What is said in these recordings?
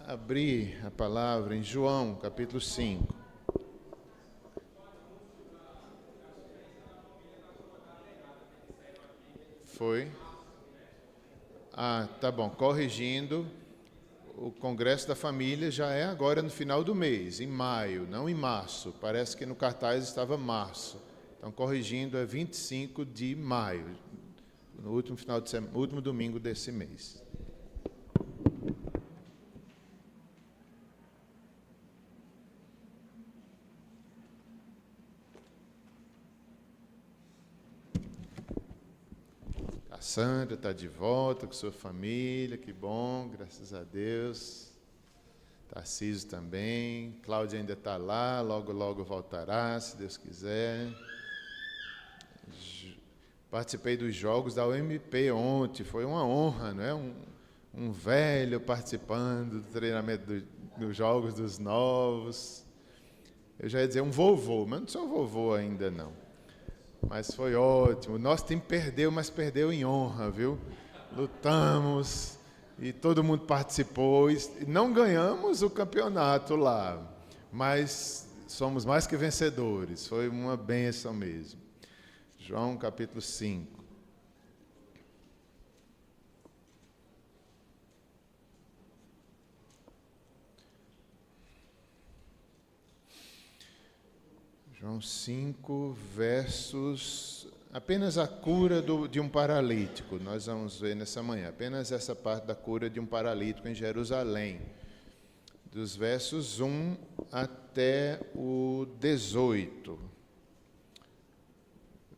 abrir a palavra em João, capítulo 5. Foi? Tá bom. Corrigindo, o Congresso da Família já é agora no final do mês, em maio, não em março. Parece que no cartaz estava março. Então, corrigindo, é 25 de maio, no último último domingo desse mês. A Sandra está de volta com sua família, que bom, graças a Deus. Tarcísio também, Cláudia ainda está lá, logo, logo voltará, se Deus quiser. Participei dos jogos da UMP ontem, foi uma honra, não é? Um velho participando do treinamento dos jogos dos novos. Eu já ia dizer um vovô, mas não sou vovô ainda não. Mas foi ótimo. O nosso time perdeu, mas perdeu em honra, viu? Lutamos e todo mundo participou. E não ganhamos o campeonato lá, mas somos mais que vencedores. Foi uma bênção mesmo. João capítulo 5. João 5, versos... Apenas a cura de um paralítico, nós vamos ver nessa manhã. Apenas essa parte da cura de um paralítico em Jerusalém. Dos versos 1 até o 18.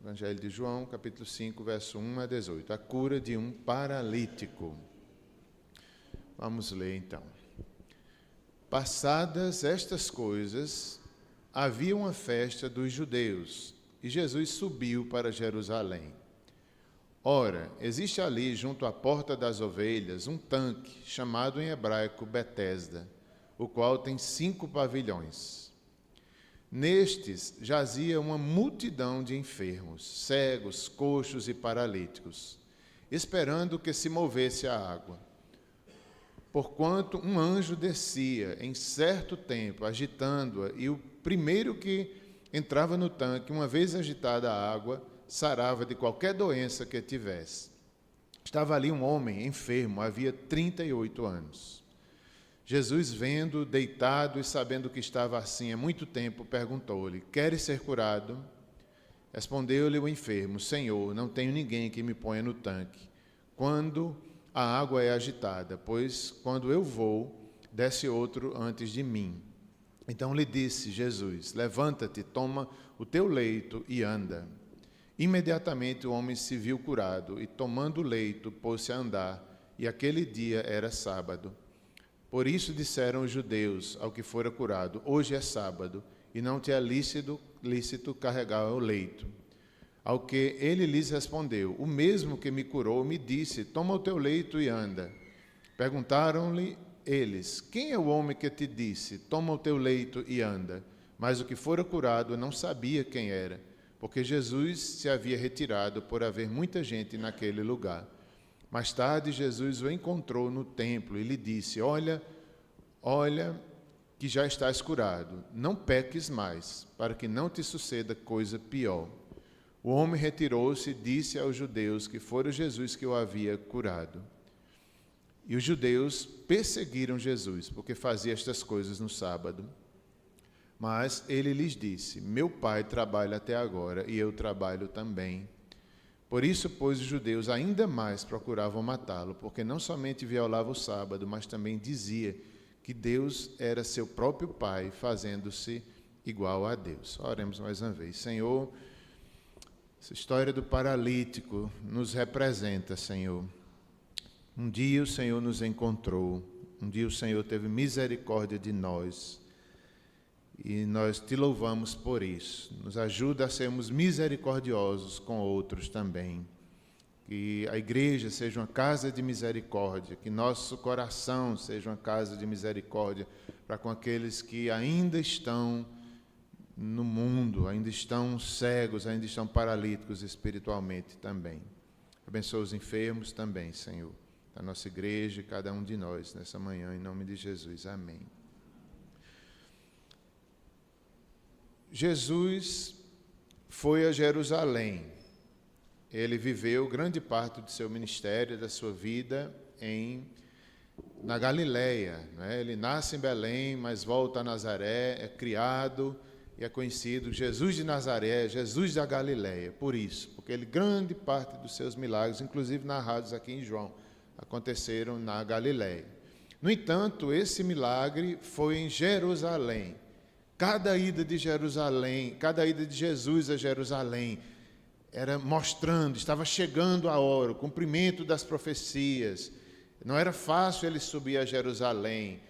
Evangelho de João, capítulo 5, verso 1 a 18. A cura de um paralítico. Vamos ler então. Passadas estas coisas, havia uma festa dos judeus, e Jesus subiu para Jerusalém. Ora, existe ali, junto à porta das ovelhas, um tanque, chamado em hebraico Betesda, o qual tem 5 pavilhões. Nestes jazia uma multidão de enfermos, cegos, coxos e paralíticos, esperando que se movesse a água. Porquanto um anjo descia em certo tempo, agitando-a, e o primeiro que entrava no tanque, uma vez agitada a água, sarava de qualquer doença que tivesse. Estava ali um homem enfermo, havia 38 anos. Jesus, vendo-o deitado e sabendo que estava assim há muito tempo, perguntou-lhe: queres ser curado? Respondeu-lhe o enfermo: Senhor, não tenho ninguém que me ponha no tanque quando a água é agitada, pois quando eu vou, desce outro antes de mim. Então lhe disse Jesus: levanta-te, toma o teu leito e anda. Imediatamente o homem se viu curado e, tomando o leito, pôs-se a andar, e aquele dia era sábado. Por isso disseram os judeus ao que fora curado: hoje é sábado, e não te é lícito carregar o leito. Ao que ele lhes respondeu: o mesmo que me curou me disse: toma o teu leito e anda. Perguntaram-lhe eles: quem é o homem que te disse: toma o teu leito e anda? Mas o que fora curado não sabia quem era, porque Jesus se havia retirado por haver muita gente naquele lugar. Mais tarde, Jesus o encontrou no templo e lhe disse: olha, que já estás curado. Não peques mais, para que não te suceda coisa pior. O homem retirou-se e disse aos judeus que fora Jesus que o havia curado. E os judeus perseguiram Jesus, porque fazia estas coisas no sábado. Mas ele lhes disse: meu pai trabalha até agora, e eu trabalho também. Por isso, pois, os judeus ainda mais procuravam matá-lo, porque não somente violava o sábado, mas também dizia que Deus era seu próprio pai, fazendo-se igual a Deus. Oremos mais uma vez. Senhor, essa história do paralítico nos representa, Senhor. Um dia o Senhor nos encontrou, um dia o Senhor teve misericórdia de nós, e nós te louvamos por isso. Nos ajuda a sermos misericordiosos com outros também. Que a igreja seja uma casa de misericórdia, que nosso coração seja uma casa de misericórdia para com aqueles que ainda estão no mundo, ainda estão cegos, ainda estão paralíticos espiritualmente também. Abençoa os enfermos também, Senhor. da nossa igreja e cada um de nós nessa manhã, em nome de Jesus. Amém. Jesus foi a Jerusalém. Ele viveu grande parte do seu ministério, da sua vida, na Galileia, né? Ele nasce em Belém, mas volta a Nazaré, é criado e é conhecido Jesus de Nazaré, Jesus da Galileia, por isso, porque ele, grande parte dos seus milagres, inclusive narrados aqui em João, aconteceram na Galileia. No entanto, esse milagre foi em Jerusalém. Cada ida de Jesus a Jerusalém era mostrando, estava chegando a hora, o cumprimento das profecias. Não era fácil ele subir a Jerusalém.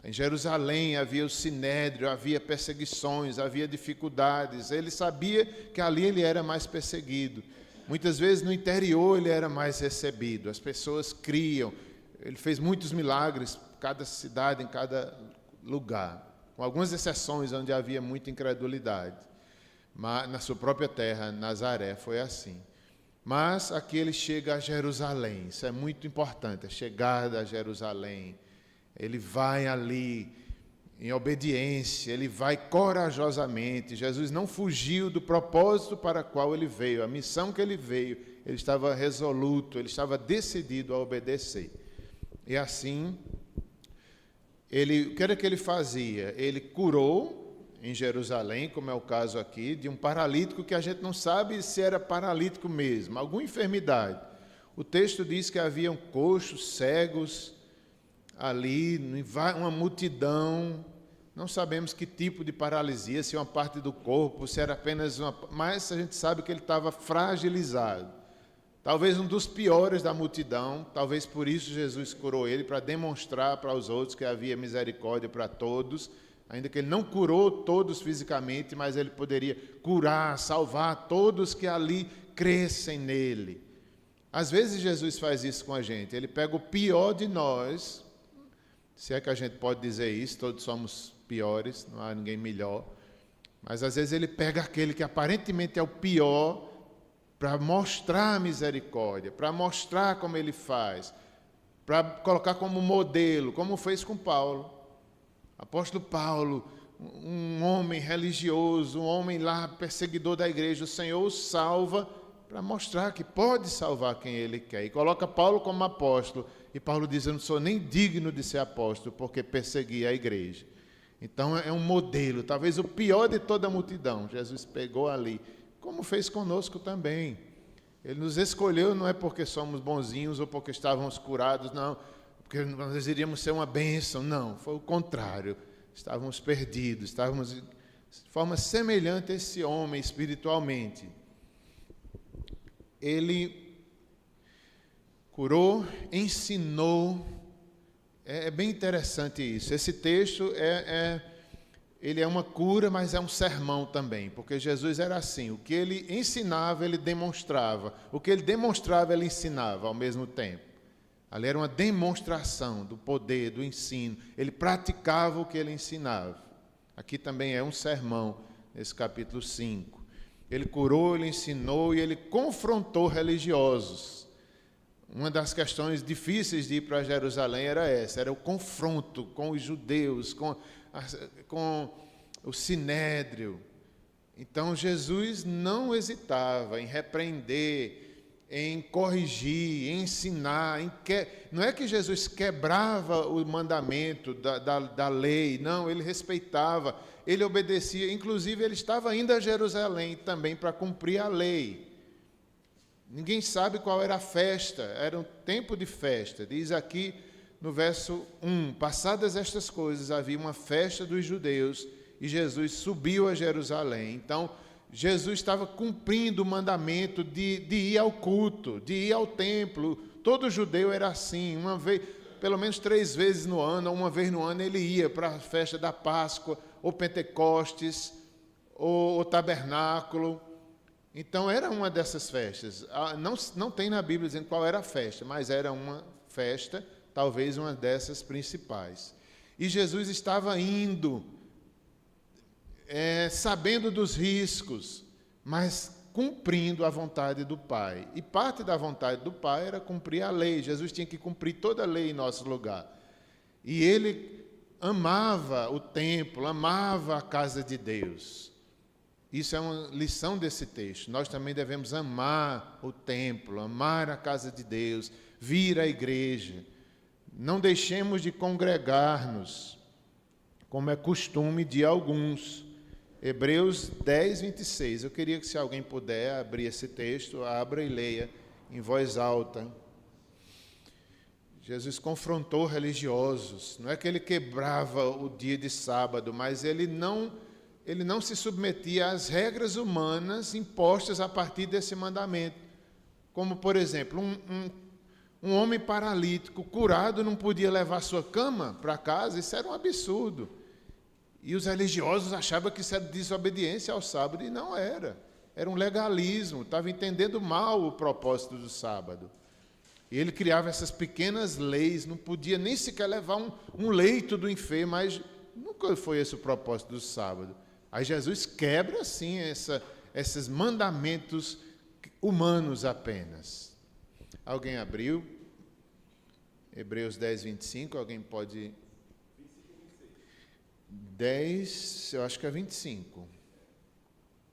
Em Jerusalém havia o sinédrio, havia perseguições, havia dificuldades. Ele sabia que ali ele era mais perseguido. Muitas vezes no interior ele era mais recebido. As pessoas criam. Ele fez muitos milagres, em cada cidade, em cada lugar, com algumas exceções onde havia muita incredulidade. Mas na sua própria terra, Nazaré, foi assim. Mas aqui ele chega a Jerusalém, isso é muito importante, a chegada a Jerusalém. Ele vai ali em obediência, ele vai corajosamente. Jesus não fugiu do propósito para o qual ele veio, a missão que ele veio, ele estava resoluto, ele estava decidido a obedecer. E assim, o que era que ele fazia? Ele curou em Jerusalém, como é o caso aqui, de um paralítico que a gente não sabe se era paralítico mesmo, alguma enfermidade. O texto diz que haviam coxos, cegos ali, uma multidão, não sabemos que tipo de paralisia, se uma parte do corpo, se era apenas mas a gente sabe que ele estava fragilizado. Talvez um dos piores da multidão, talvez por isso Jesus curou ele, para demonstrar para os outros que havia misericórdia para todos, ainda que ele não curou todos fisicamente, mas ele poderia curar, salvar todos que ali crescem nele. Às vezes Jesus faz isso com a gente, ele pega o pior de nós, se é que a gente pode dizer isso, todos somos piores, não há ninguém melhor, mas às vezes ele pega aquele que aparentemente é o pior, para mostrar a misericórdia, para mostrar como ele faz, para colocar como modelo, como fez com Paulo. Apóstolo Paulo, um homem religioso, um homem lá perseguidor da igreja, o Senhor o salva para mostrar que pode salvar quem ele quer. E coloca Paulo como apóstolo. E Paulo diz, eu não sou nem digno de ser apóstolo, porque persegui a igreja. Então é um modelo, talvez o pior de toda a multidão. Jesus pegou ali, como fez conosco também. Ele nos escolheu não é porque somos bonzinhos ou porque estávamos curados, não, porque nós iríamos ser uma bênção, não, foi o contrário, estávamos perdidos, estávamos de forma semelhante a esse homem espiritualmente. Ele curou, ensinou, é bem interessante isso, esse texto ele é uma cura, mas é um sermão também, porque Jesus era assim, o que ele ensinava, ele demonstrava, o que ele demonstrava, ele ensinava ao mesmo tempo. Ali era uma demonstração do poder, do ensino. Ele praticava o que ele ensinava. Aqui também é um sermão, nesse capítulo 5. Ele curou, ele ensinou e ele confrontou religiosos. Uma das questões difíceis de ir para Jerusalém era essa, era o confronto com os judeus, com o sinédrio. Então Jesus não hesitava em repreender, em corrigir, em ensinar. Não é que Jesus quebrava o mandamento da lei, não, ele respeitava, ele obedecia, inclusive ele estava indo a Jerusalém também para cumprir a lei. Ninguém sabe qual era a festa, era um tempo de festa. Diz aqui no verso 1, passadas estas coisas, havia uma festa dos judeus e Jesus subiu a Jerusalém. Então, Jesus estava cumprindo o mandamento de ir ao culto, de ir ao templo. Todo judeu era assim, uma vez, pelo menos 3 vezes no ano, ou uma vez no ano ele ia para a festa da Páscoa, ou Pentecostes, ou tabernáculo. Então era uma dessas festas. Não tem na Bíblia dizendo qual era a festa, mas era uma festa, talvez uma dessas principais. E Jesus estava indo, sabendo dos riscos, mas cumprindo a vontade do Pai. E parte da vontade do Pai era cumprir a lei. Jesus tinha que cumprir toda a lei em nosso lugar. E ele amava o templo, amava a casa de Deus. Isso é uma lição desse texto. Nós também devemos amar o templo, amar a casa de Deus, vir à igreja. Não deixemos de congregar-nos, como é costume de alguns. Hebreus 10, 26. Eu queria que, se alguém puder abrir esse texto, abra e leia em voz alta. Jesus confrontou religiosos. Não é que ele quebrava o dia de sábado, mas ele não se submetia às regras humanas impostas a partir desse mandamento. Como, por exemplo, um homem paralítico curado não podia levar sua cama para casa. Isso era um absurdo. E os religiosos achavam que isso era desobediência ao sábado, e não era. Era um legalismo, estava entendendo mal o propósito do sábado. E ele criava essas pequenas leis, não podia nem sequer levar um leito do enfermo, mas nunca foi esse o propósito do sábado. Aí Jesus quebra, assim, esses mandamentos humanos apenas. Alguém abriu? Hebreus 10, 25, alguém pode... 10, eu acho que é 25.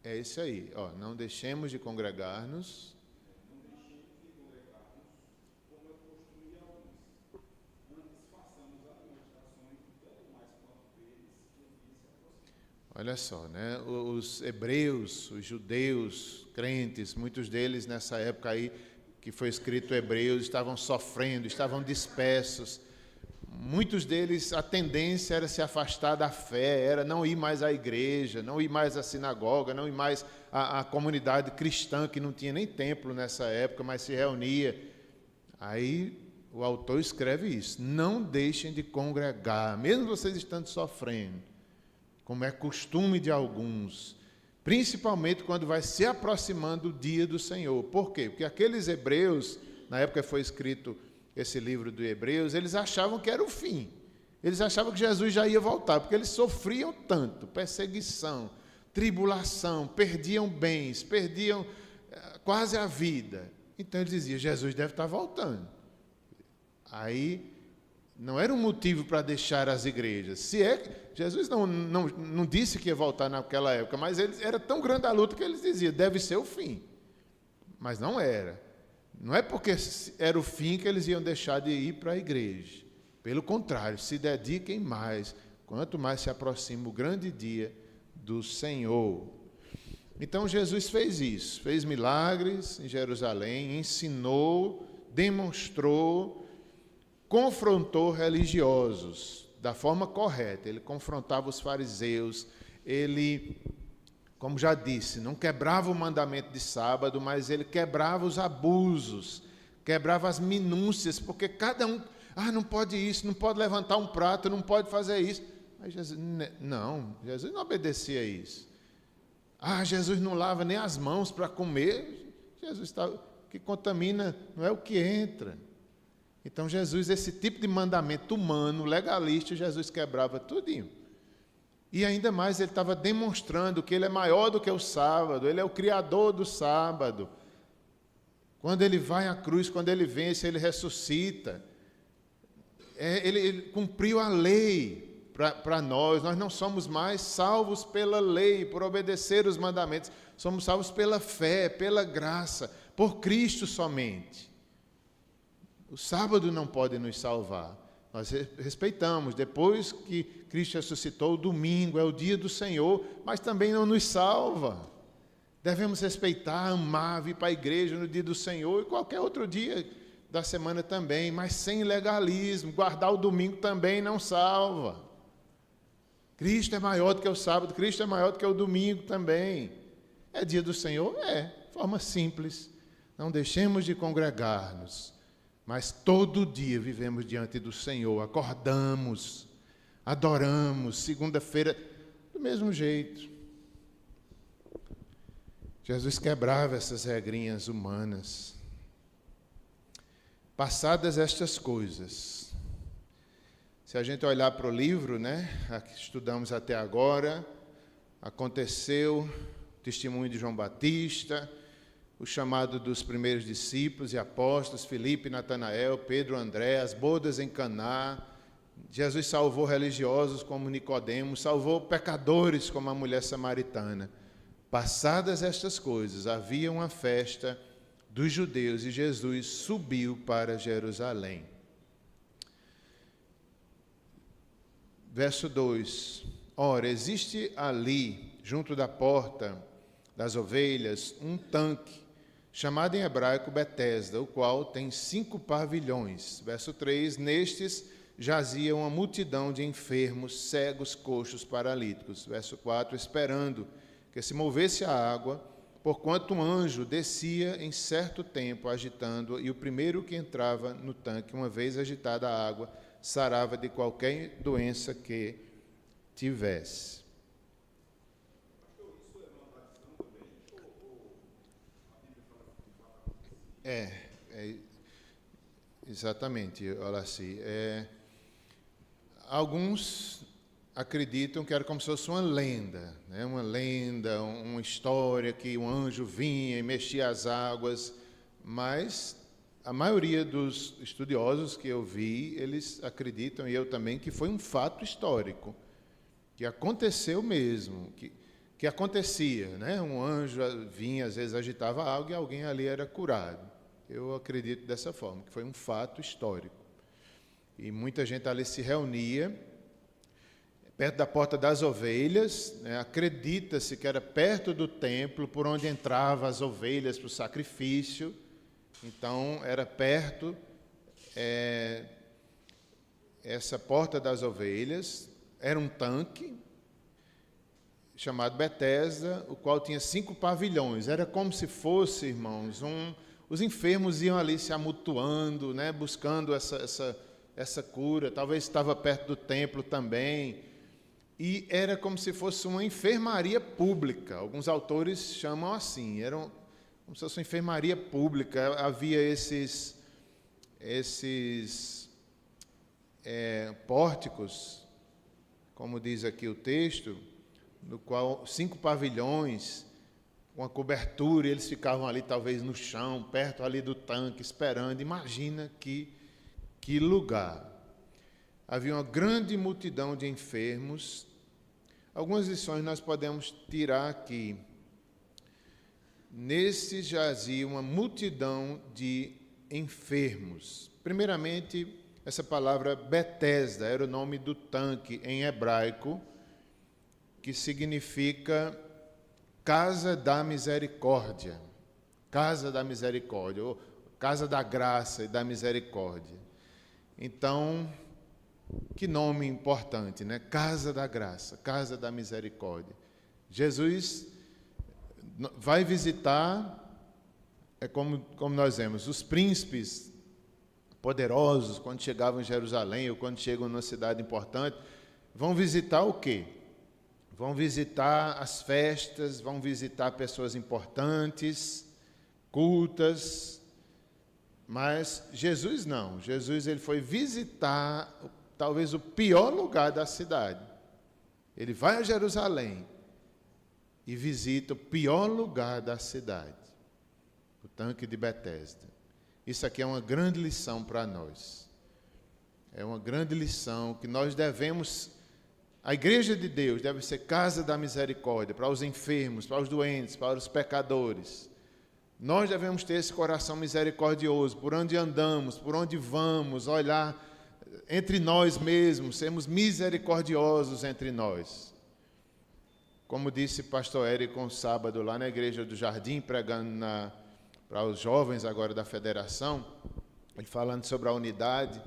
É esse aí. Ó, não deixemos de congregar-nos. Olha só, né? Os hebreus, os judeus, crentes, muitos deles nessa época aí que foi escrito Hebreus, estavam sofrendo, estavam dispersos. Muitos deles, a tendência era se afastar da fé, era não ir mais à igreja, não ir mais à sinagoga, não ir mais à comunidade cristã, que não tinha nem templo nessa época, mas se reunia. Aí o autor escreve isso: não deixem de congregar, mesmo vocês estando sofrendo, como é costume de alguns, principalmente quando vai se aproximando o dia do Senhor. Por quê? Porque aqueles hebreus, na época foi escrito esse livro do Hebreus, eles achavam que era o fim. Eles achavam que Jesus já ia voltar, porque eles sofriam tanto, perseguição, tribulação, perdiam bens, perdiam quase a vida. Então eles diziam, Jesus deve estar voltando. Aí não era um motivo para deixar as igrejas. Se é, Jesus não disse que ia voltar naquela época, mas era tão grande a luta que eles diziam, deve ser o fim. Mas não era. Não é porque era o fim que eles iam deixar de ir para a igreja. Pelo contrário, se dediquem mais, quanto mais se aproxima o grande dia do Senhor. Então Jesus fez isso, fez milagres em Jerusalém, ensinou, demonstrou, confrontou religiosos da forma correta. Ele confrontava os fariseus, ele, como já disse, não quebrava o mandamento de sábado, mas ele quebrava os abusos, quebrava as minúcias, porque cada um, não pode isso, não pode levantar um prato, não pode fazer isso. Mas Jesus não obedecia a isso. Jesus não lava nem as mãos para comer. Jesus está, o que contamina não é o que entra. Então Jesus, esse tipo de mandamento humano, legalista, Jesus quebrava tudinho. E ainda mais, ele estava demonstrando que ele é maior do que o sábado, ele é o criador do sábado. Quando ele vai à cruz, quando ele vence, ele ressuscita. Ele cumpriu a lei para nós não somos mais salvos pela lei, por obedecer os mandamentos, somos salvos pela fé, pela graça, por Cristo somente. O sábado não pode nos salvar. Nós respeitamos, depois que Cristo ressuscitou, o domingo é o dia do Senhor, mas também não nos salva. Devemos respeitar, amar, vir para a igreja no dia do Senhor e qualquer outro dia da semana também, mas sem legalismo. Guardar o domingo também não salva. Cristo é maior do que o sábado, Cristo é maior do que o domingo também. É dia do Senhor? Forma simples. Não deixemos de congregar-nos. Mas todo dia vivemos diante do Senhor, acordamos, adoramos, segunda-feira, do mesmo jeito. Jesus quebrava essas regrinhas humanas. Passadas estas coisas, se a gente olhar para o livro, que estudamos até agora, aconteceu testemunho de João Batista, o chamado dos primeiros discípulos e apóstolos, Filipe, Natanael, Pedro, André, as bodas em Caná. Jesus salvou religiosos como Nicodemo, salvou pecadores como a mulher samaritana. Passadas estas coisas, havia uma festa dos judeus e Jesus subiu para Jerusalém. Verso 2. Ora, existe ali, junto da porta das ovelhas, um tanque, chamado em hebraico Betesda, o qual tem 5 pavilhões. Verso 3. Nestes jazia uma multidão de enfermos, cegos, coxos, paralíticos. Verso 4. Esperando que se movesse a água, porquanto um anjo descia em certo tempo agitando, e o primeiro que entrava no tanque, uma vez agitada a água, sarava de qualquer doença que tivesse. Exatamente, Olaci. Alguns acreditam que era como se fosse uma lenda, né? Uma lenda, uma história que um anjo vinha e mexia as águas, mas a maioria dos estudiosos que eu vi, eles acreditam, e eu também, que foi um fato histórico, que aconteceu mesmo, que acontecia, né? Um anjo vinha, às vezes agitava a água e alguém ali era curado. Eu acredito dessa forma, que foi um fato histórico. E muita gente ali se reunia perto da porta das ovelhas, né? Acredita-se que era perto do templo, por onde entravam as ovelhas para o sacrifício. Então, era perto, essa porta das ovelhas, era um tanque, chamado Betesda, o qual tinha 5 pavilhões. Era como se fosse, irmãos, os enfermos iam ali se amontoando, né, buscando essa cura. Talvez estava perto do templo também. E era como se fosse uma enfermaria pública. Alguns autores chamam assim. Era como se fosse uma enfermaria pública. Havia esses pórticos, como diz aqui o texto, no qual 5 pavilhões, com a cobertura, e eles ficavam ali talvez no chão, perto ali do tanque, esperando. Imagina que lugar. Havia uma grande multidão de enfermos. Algumas lições nós podemos tirar aqui. Nesse jazia uma multidão de enfermos. Primeiramente, essa palavra Betesda era o nome do tanque em hebraico, que significa Casa da Misericórdia. Casa da Misericórdia, ou Casa da Graça e da Misericórdia. Então, que nome importante, né? Casa da Graça, Casa da Misericórdia. Jesus vai visitar, como nós vemos, os príncipes poderosos, quando chegavam em Jerusalém ou quando chegam numa cidade importante, vão visitar o quê? Vão visitar as festas, vão visitar pessoas importantes, cultas, mas Jesus não. Jesus ele foi visitar talvez o pior lugar da cidade. Ele vai a Jerusalém e visita o pior lugar da cidade, o tanque de Betesda. Isso aqui é uma grande lição para nós. É uma grande lição que nós devemos. A igreja de Deus deve ser casa da misericórdia para os enfermos, para os doentes, para os pecadores. Nós devemos ter esse coração misericordioso, por onde andamos, por onde vamos, olhar entre nós mesmos, sermos misericordiosos entre nós. Como disse pastor Érico sábado lá na igreja do Jardim, pregando para os jovens agora da federação, ele falando sobre a unidade,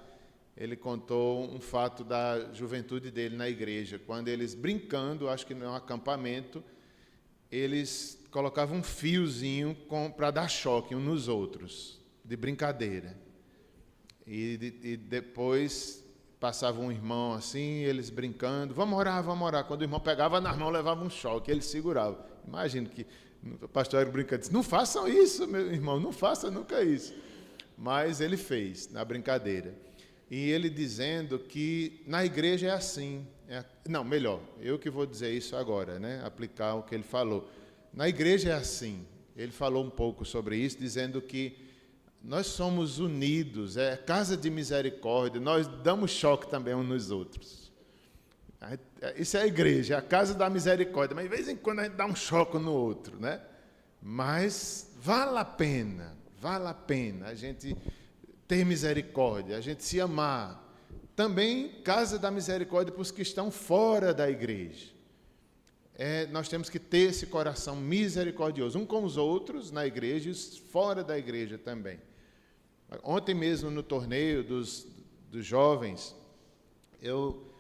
ele contou um fato da juventude dele na igreja, quando eles brincando, acho que num acampamento, eles colocavam um fiozinho para dar choque uns nos outros, de brincadeira. E depois passava um irmão assim, eles brincando, vamos orar. Quando o irmão pegava nas mãos, levava um choque, ele segurava. Imagino que o pastor era brincando, disse, não façam isso, meu irmão, não façam nunca isso. Mas ele fez, na brincadeira. E ele dizendo que na igreja é assim. Não, melhor, eu que vou dizer isso agora, né? Aplicar o que ele falou. Na igreja é assim. Ele falou um pouco sobre isso, dizendo que nós somos unidos, é casa de misericórdia, nós damos choque também uns nos outros. Isso é a igreja, é a casa da misericórdia, mas de vez em quando a gente dá um choque no outro, né? Mas vale a pena a gente ter misericórdia, a gente se amar. Também casa da misericórdia para os que estão fora da igreja. Nós temos que ter esse coração misericordioso, um com os outros na igreja e fora da igreja também. Ontem mesmo, no torneio dos jovens, eu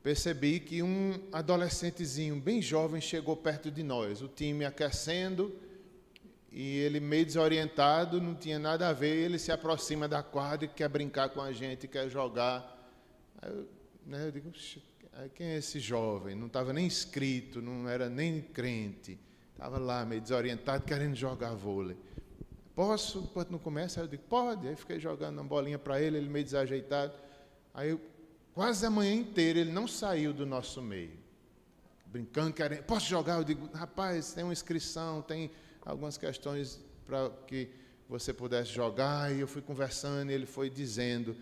percebi que um adolescentezinho bem jovem chegou perto de nós, o time aquecendo, e ele meio desorientado, não tinha nada a ver, ele se aproxima da quadra e quer brincar com a gente, quer jogar. Aí eu digo, quem é esse jovem? Não estava nem inscrito, não era nem crente, estava lá meio desorientado, querendo jogar vôlei. Posso, enquanto não começa? Aí eu digo, pode. Aí fiquei jogando uma bolinha para ele, ele meio desajeitado. Aí quase a manhã inteira ele não saiu do nosso meio. Brincando, querendo, posso jogar? Eu digo, rapaz, tem uma inscrição, tem algumas questões para que você pudesse jogar. E eu fui conversando, e ele foi dizendo,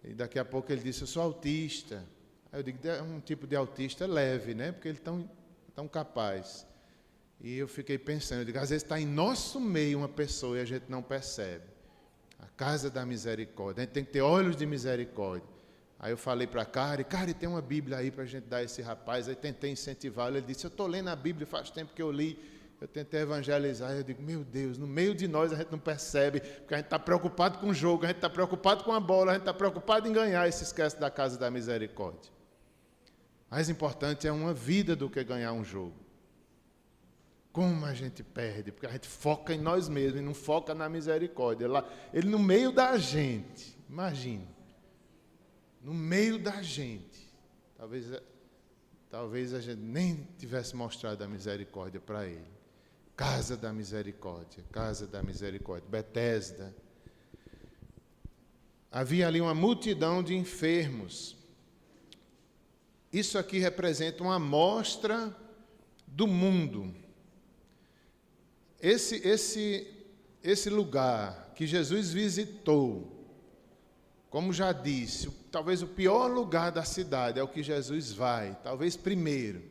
e daqui a pouco ele disse, eu sou autista. Aí eu digo, é um tipo de autista leve, né? Porque ele é tão capaz. E eu fiquei pensando, eu digo, às vezes está em nosso meio uma pessoa e a gente não percebe. A casa da misericórdia, a gente tem que ter olhos de misericórdia. Aí eu falei para a Cari, tem uma Bíblia aí para a gente dar a esse rapaz. Aí tentei incentivá-lo, ele disse, eu estou lendo a Bíblia, faz tempo que eu li, eu tentei evangelizar. Eu digo, meu Deus, no meio de nós a gente não percebe, porque a gente está preocupado com o jogo, a gente está preocupado com a bola, a gente está preocupado em ganhar e se esquece da casa da misericórdia. Mais importante é uma vida do que ganhar um jogo. Como a gente perde, porque a gente foca em nós mesmos e não foca na misericórdia. Ele no meio da gente, imagine, no meio da gente. Talvez a gente nem tivesse mostrado a misericórdia para ele. Casa da misericórdia, Betesda. Havia ali uma multidão de enfermos. Isso aqui representa uma amostra do mundo. Esse lugar que Jesus visitou, como já disse, talvez o pior lugar da cidade é o que Jesus vai, talvez primeiro.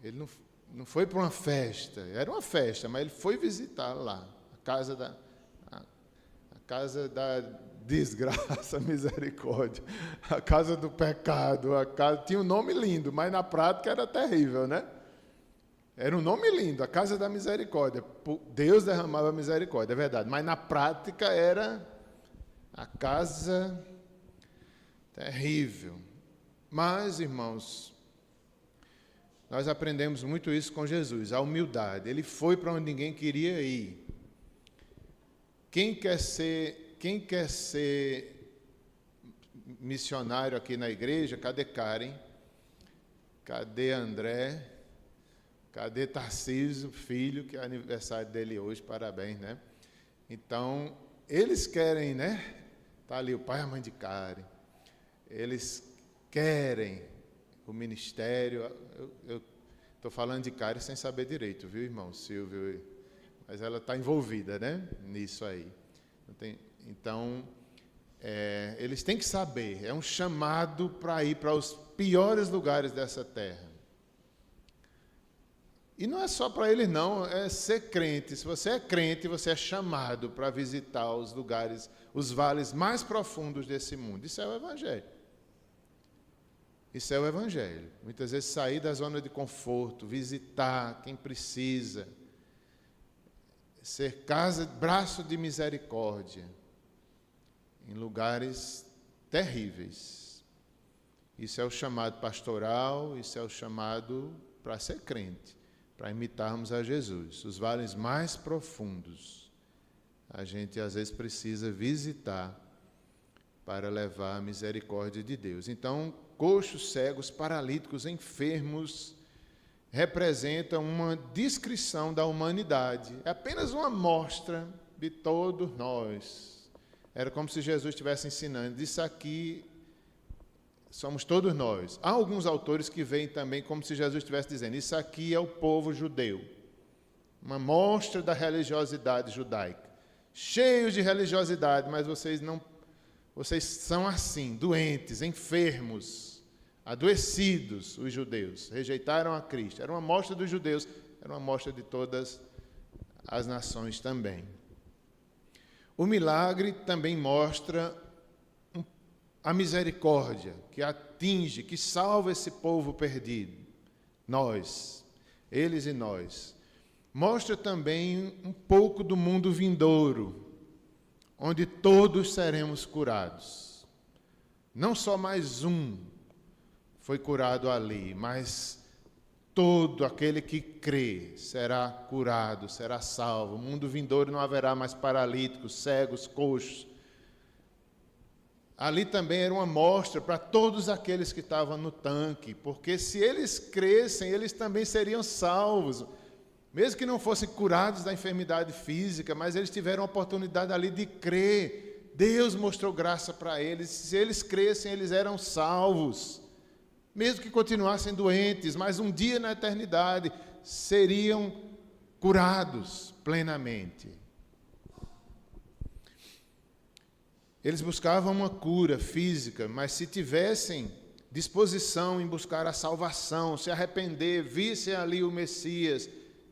Ele não foi para uma festa, era uma festa, mas ele foi visitar lá, a casa da desgraça, misericórdia, a casa do pecado, tinha um nome lindo, mas na prática era terrível, né? Era um nome lindo, a casa da misericórdia. Deus derramava misericórdia, é verdade. Mas na prática era a casa terrível. Mas, irmãos, nós aprendemos muito isso com Jesus, a humildade. Ele foi para onde ninguém queria ir. Quem quer ser missionário aqui na igreja? Cadê Karen? Cadê André? Cadê Tarcísio, filho, que é aniversário dele hoje, parabéns, né? Então, eles querem, né? Está ali o pai e a mãe de Karen. Eles querem o ministério. Eu estou falando de Karen sem saber direito, viu, irmão Silvio? Mas ela está envolvida, né? Nisso aí. Então, eles têm que saber. É um chamado para ir para os piores lugares dessa terra. E não é só para eles, não, é ser crente. Se você é crente, você é chamado para visitar os lugares, os vales mais profundos desse mundo. Isso é o Evangelho. Isso é o Evangelho. Muitas vezes sair da zona de conforto, visitar quem precisa, ser braço de misericórdia em lugares terríveis. Isso é o chamado pastoral, isso é o chamado para ser crente. Para imitarmos a Jesus. Os vales mais profundos, a gente às vezes precisa visitar para levar a misericórdia de Deus. Então, coxos, cegos, paralíticos, enfermos, representam uma descrição da humanidade. É apenas uma amostra de todos nós. Era como se Jesus estivesse ensinando. Isso aqui somos todos nós. Há alguns autores que veem também como se Jesus estivesse dizendo, isso aqui é o povo judeu. Uma mostra da religiosidade judaica. Cheios de religiosidade, mas vocês são assim, doentes, enfermos, adoecidos, os judeus. Rejeitaram a Cristo. Era uma mostra dos judeus, era uma mostra de todas as nações também. O milagre também mostra a misericórdia que atinge, que salva esse povo perdido. Nós, eles e nós. Mostra também um pouco do mundo vindouro, onde todos seremos curados. Não só mais um foi curado ali, mas todo aquele que crê será curado, será salvo. No mundo vindouro não haverá mais paralíticos, cegos, coxos. Ali também era uma mostra para todos aqueles que estavam no tanque, porque se eles crescem, eles também seriam salvos. Mesmo que não fossem curados da enfermidade física, mas eles tiveram a oportunidade ali de crer. Deus mostrou graça para eles. Se eles crescem, eles eram salvos. Mesmo que continuassem doentes, mas um dia na eternidade seriam curados plenamente. Eles buscavam uma cura física, mas se tivessem disposição em buscar a salvação, se arrepender, vissem ali o Messias,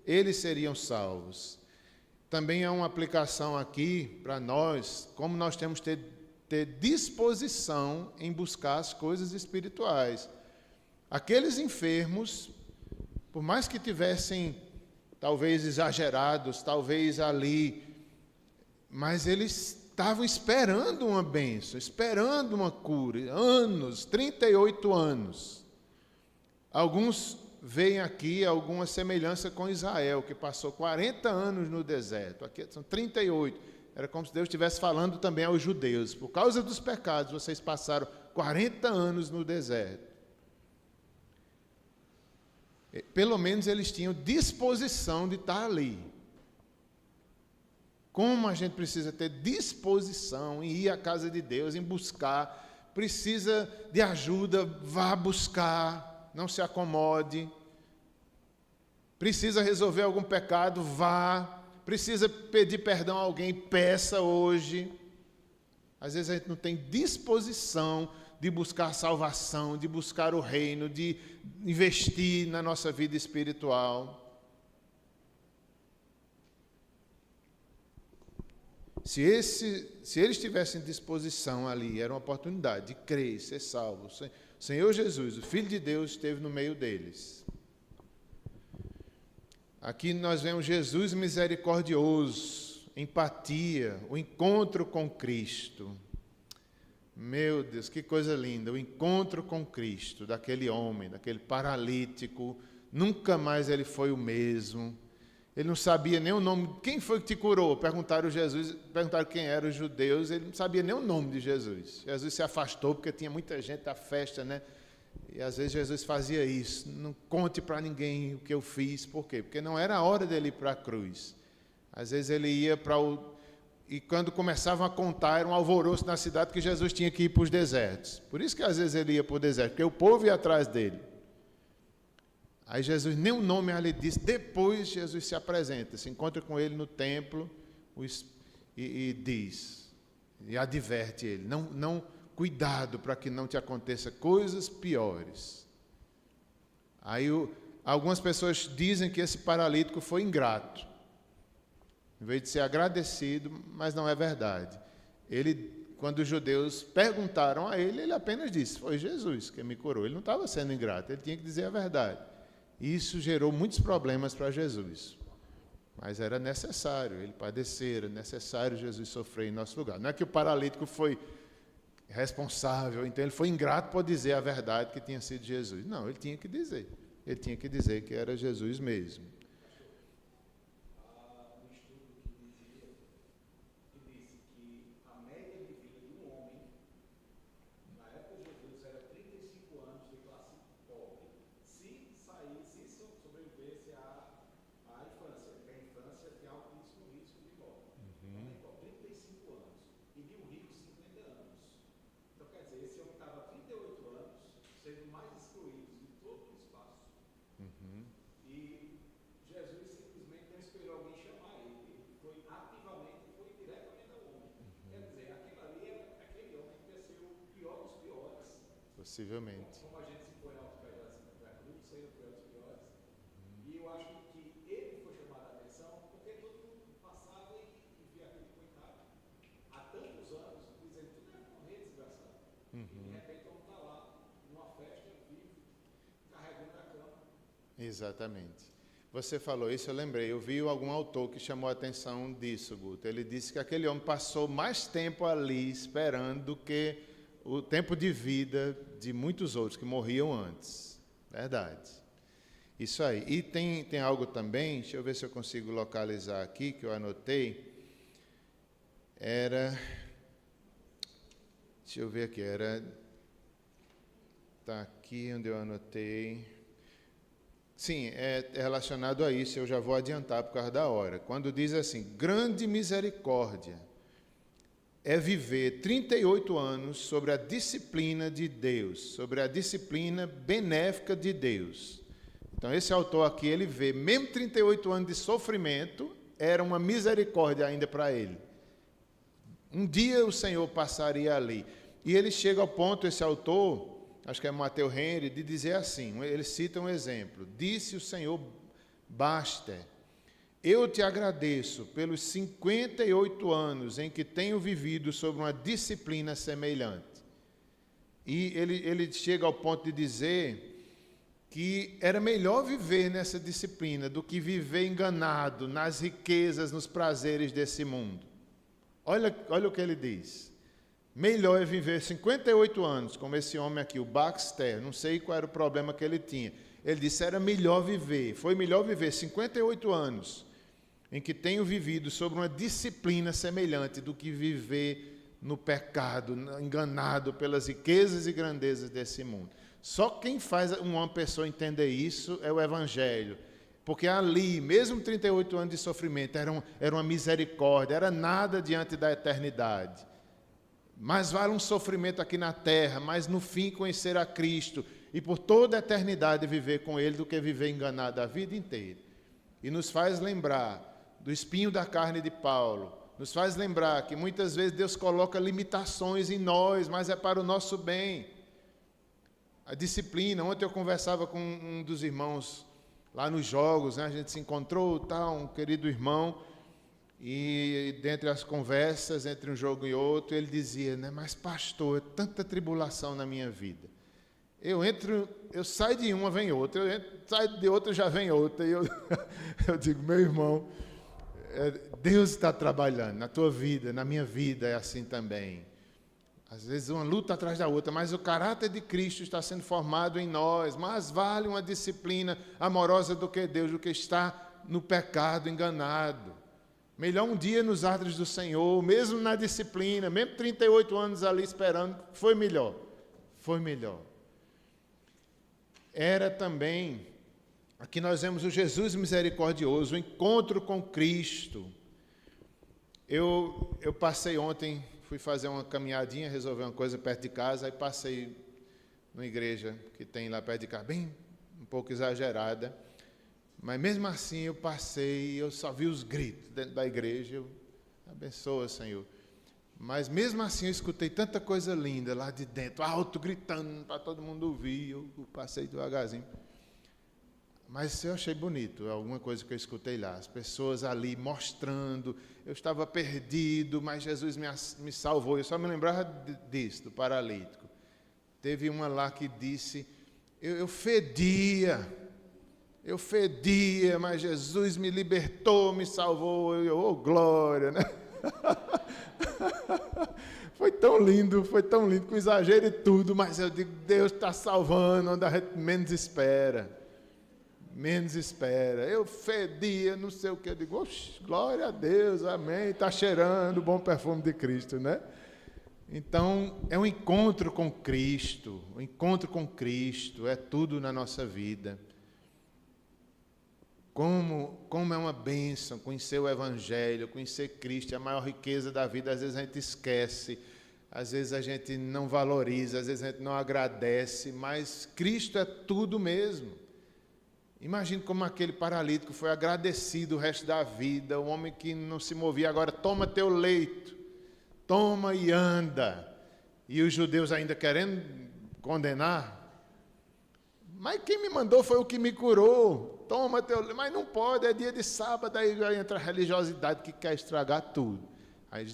eles seriam salvos. Também há uma aplicação aqui para nós, como nós temos que ter disposição em buscar as coisas espirituais. Aqueles enfermos, por mais que tivessem, talvez exagerados, talvez ali, mas eles estavam esperando uma bênção, esperando uma cura, anos, 38 anos. Alguns veem aqui alguma semelhança com Israel, que passou 40 anos no deserto, aqui são 38, era como se Deus estivesse falando também aos judeus, por causa dos pecados, vocês passaram 40 anos no deserto. Pelo menos eles tinham disposição de estar ali. Como a gente precisa ter disposição em ir à casa de Deus, em buscar, precisa de ajuda, vá buscar, não se acomode. Precisa resolver algum pecado, vá. Precisa pedir perdão a alguém, peça hoje. Às vezes a gente não tem disposição de buscar salvação, de buscar o reino, de investir na nossa vida espiritual. Se eles tivessem disposição ali, era uma oportunidade de crer, ser salvo. O Senhor Jesus, o Filho de Deus, esteve no meio deles. Aqui nós vemos Jesus misericordioso, empatia, o encontro com Cristo. Meu Deus, que coisa linda, o encontro com Cristo, daquele homem, daquele paralítico, nunca mais ele foi o mesmo. Ele não sabia nem o nome. Quem foi que te curou? Perguntaram quem eram os judeus, ele não sabia nem o nome de Jesus. Jesus se afastou porque tinha muita gente à festa, né? E às vezes Jesus fazia isso. Não conte para ninguém o que eu fiz. Por quê? Porque não era a hora dele ir para a cruz. Às vezes ele ia para o... E quando começavam a contar, era um alvoroço na cidade que Jesus tinha que ir para os desertos. Por isso que às vezes ele ia para o deserto, porque o povo ia atrás dele. Aí Jesus nem o nome ali disse. Depois Jesus se apresenta, se encontra com ele no templo e diz, e adverte ele, não, cuidado para que não te aconteça coisas piores. Aí algumas pessoas dizem que esse paralítico foi ingrato, em vez de ser agradecido, mas não é verdade. Quando os judeus perguntaram a ele apenas disse, foi Jesus que me curou. Ele não estava sendo ingrato, ele tinha que dizer a verdade. Isso gerou muitos problemas para Jesus. Mas era necessário ele padecer, era necessário Jesus sofrer em nosso lugar. Não é que o paralítico foi responsável, então ele foi ingrato por dizer a verdade que tinha sido Jesus. Não, ele tinha que dizer. Ele tinha que dizer que era Jesus mesmo. Possivelmente. Como a gente se põe aos pés da cruz, sendo piores piores. E eu acho que ele foi chamado a atenção porque todo mundo passava e via aquele coitado há tantos anos, dizendo que tudo é morrer desgraçado. E de repente vamos estar lá, numa festa, vivo, carregando a cama. Exatamente. Você falou isso, eu lembrei. Eu vi algum autor que chamou a atenção disso, Guto. Ele disse que aquele homem passou mais tempo ali esperando do que o tempo de vida de muitos outros que morriam antes. Verdade. Isso aí. E tem algo também, deixa eu ver se eu consigo localizar aqui, que eu anotei. Deixa eu ver aqui, está aqui onde eu anotei. Sim, é relacionado a isso, eu já vou adiantar por causa da hora. Quando diz assim, grande misericórdia é viver 38 anos sobre a disciplina de Deus, sobre a disciplina benéfica de Deus. Então, esse autor aqui, ele vê, mesmo 38 anos de sofrimento, era uma misericórdia ainda para ele. Um dia o Senhor passaria ali. E ele chega ao ponto, esse autor, acho que é Matthew Henry, de dizer assim, ele cita um exemplo, disse o Senhor, basta, eu te agradeço pelos 58 anos em que tenho vivido sob uma disciplina semelhante. E ele chega ao ponto de dizer que era melhor viver nessa disciplina do que viver enganado nas riquezas, nos prazeres desse mundo. Olha o que ele diz. Melhor é viver 58 anos, como esse homem aqui, o Baxter, não sei qual era o problema que ele tinha. Ele disse, foi melhor viver 58 anos, em que tenho vivido sobre uma disciplina semelhante do que viver no pecado, enganado pelas riquezas e grandezas desse mundo. Só quem faz uma pessoa entender isso é o Evangelho. Porque ali, mesmo 38 anos de sofrimento, era uma misericórdia, era nada diante da eternidade. Mais vale um sofrimento aqui na terra, mas no fim conhecer a Cristo e por toda a eternidade viver com Ele do que viver enganado a vida inteira. E nos faz lembrar do espinho da carne de Paulo, nos faz lembrar que muitas vezes Deus coloca limitações em nós, mas é para o nosso bem. A disciplina, ontem eu conversava com um dos irmãos lá nos jogos, né? A gente se encontrou, um querido irmão, e dentre as conversas, entre um jogo e outro, ele dizia, né, mas pastor, é tanta tribulação na minha vida. Eu saio de uma, vem outra, saio de outra, já vem outra. E eu digo, meu irmão, Deus está trabalhando na tua vida, na minha vida é assim também. Às vezes uma luta atrás da outra, mas o caráter de Cristo está sendo formado em nós. Mas vale uma disciplina amorosa do que Deus, do que está no pecado enganado. Melhor um dia nos atos do Senhor, mesmo na disciplina, mesmo 38 anos ali esperando, foi melhor. Foi melhor. Era também, aqui nós vemos o Jesus misericordioso, o encontro com Cristo. Eu passei ontem, fui fazer uma caminhadinha, resolver uma coisa perto de casa, aí passei numa igreja que tem lá perto de casa, bem um pouco exagerada. Mas mesmo assim eu passei e eu só vi os gritos dentro da igreja. Abençoa, Senhor. Mas mesmo assim eu escutei tanta coisa linda lá de dentro, alto, gritando para todo mundo ouvir. Eu passei devagarzinho. Mas eu achei bonito alguma coisa que eu escutei lá. As pessoas ali mostrando. Eu estava perdido, mas Jesus me salvou. Eu só me lembrava disso, do paralítico. Teve uma lá que disse, eu fedia, mas Jesus me libertou, me salvou. Oh, glória, né? Foi tão lindo, com exagero e tudo, mas eu digo, Deus está salvando onde a gente menos espera. Eu fedia, não sei o que, eu digo, oxe, glória a Deus, amém, está cheirando o bom perfume de Cristo, né? Então, é um encontro com Cristo, é tudo na nossa vida. Como é uma bênção conhecer o Evangelho, conhecer Cristo, é a maior riqueza da vida. Às vezes a gente esquece, às vezes a gente não valoriza, às vezes a gente não agradece, mas Cristo é tudo mesmo. Imagine como aquele paralítico foi agradecido o resto da vida, o homem que não se movia, agora toma teu leito, toma e anda. E os judeus ainda querendo condenar? Mas quem me mandou foi o que me curou. Toma teu... Mas não pode, é dia de sábado, aí entra a religiosidade que quer estragar tudo.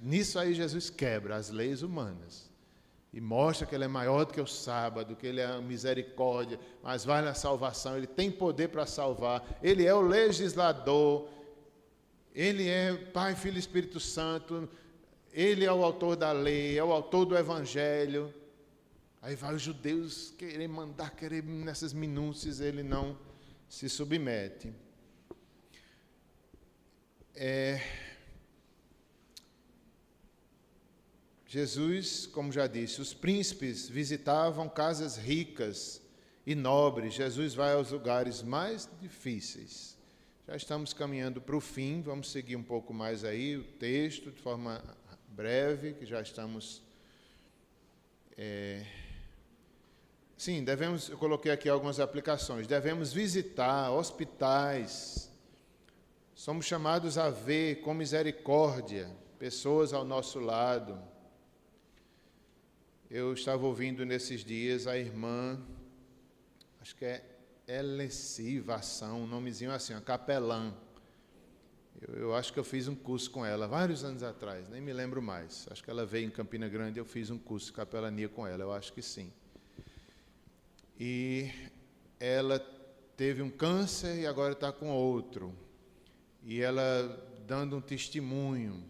Nisso aí Jesus quebra as leis humanas e mostra que ele é maior do que o sábado, que ele é a misericórdia, mas vale a salvação, ele tem poder para salvar, ele é o legislador, ele é Pai, Filho e Espírito Santo, ele é o autor da lei, é o autor do evangelho. Aí vai os judeus querer mandar, querer nessas minúcias, ele não se submete. Jesus, como já disse, os príncipes visitavam casas ricas e nobres. Jesus vai aos lugares mais difíceis. Já estamos caminhando para o fim, vamos seguir um pouco mais aí o texto, de forma breve, que já estamos... Sim, eu coloquei aqui algumas aplicações. Devemos visitar hospitais. Somos chamados a ver com misericórdia pessoas ao nosso lado. Eu estava ouvindo nesses dias a irmã, acho que é Elecivação, um nomezinho assim, a capelã. Eu acho que eu fiz um curso com ela vários anos atrás, nem me lembro mais. Acho que ela veio em Campina Grande, eu fiz um curso de capelania com ela, eu acho que sim. E ela teve um câncer e agora está com outro. E ela dando testemunho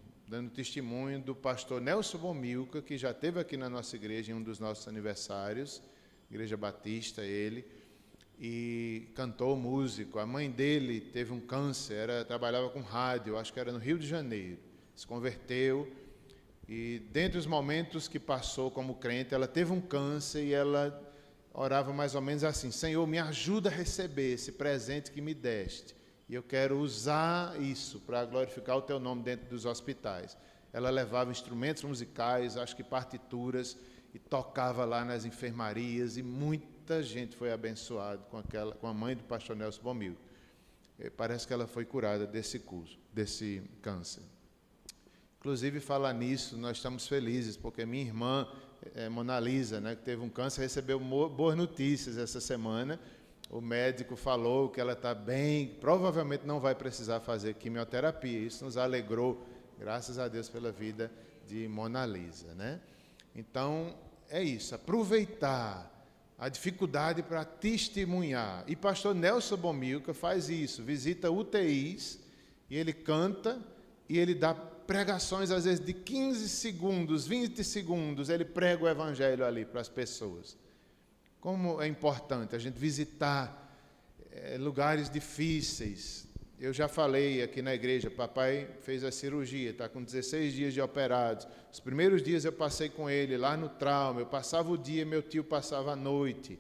do pastor Nelson Bomilca, que já esteve aqui na nossa igreja em um dos nossos aniversários, Igreja Batista, ele, e cantou músico. A mãe dele teve um câncer, trabalhava com rádio, acho que era no Rio de Janeiro, se converteu, e dentre os momentos que passou como crente, ela teve um câncer e ela orava mais ou menos assim: Senhor, me ajuda a receber esse presente que me deste. E eu quero usar isso para glorificar o teu nome dentro dos hospitais. Ela levava instrumentos musicais, acho que partituras, e tocava lá nas enfermarias, e muita gente foi abençoada com a mãe do pastor Nelson Bomil. Parece que ela foi curada desse câncer. Inclusive, falar nisso, nós estamos felizes, porque minha irmã, Mona Lisa, que teve um câncer, recebeu boas notícias essa semana. O médico falou que ela está bem, provavelmente não vai precisar fazer quimioterapia. Isso nos alegrou, graças a Deus, pela vida de Mona Lisa, Então, é isso, aproveitar a dificuldade para testemunhar. E pastor Nelson Bomilca faz isso, visita UTIs, e ele canta, e ele dá pregações, às vezes, de 15 segundos, 20 segundos, ele prega o evangelho ali para as pessoas. Como é importante a gente visitar lugares difíceis. Eu já falei aqui na igreja, papai fez a cirurgia, está com 16 dias de operados. Os primeiros dias eu passei com ele lá no trauma, eu passava o dia, meu tio passava a noite.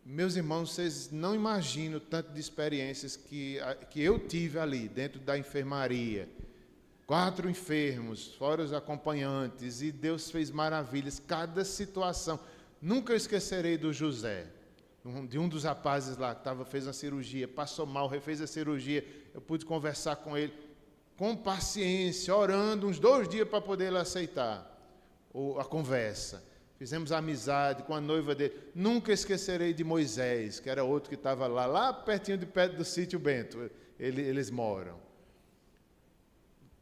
Meus irmãos, vocês não imaginam o tanto de experiências que eu tive ali, dentro da enfermaria. 4 enfermos, fora os acompanhantes, e Deus fez maravilhas, cada situação. Nunca esquecerei do José, de um dos rapazes lá que fez a cirurgia, passou mal, refez a cirurgia. Eu pude conversar com ele com paciência, orando uns 2 dias para poder ele aceitar a conversa. Fizemos amizade com a noiva dele. Nunca esquecerei de Moisés, que era outro que estava lá pertinho do sítio Bento. Eles moram.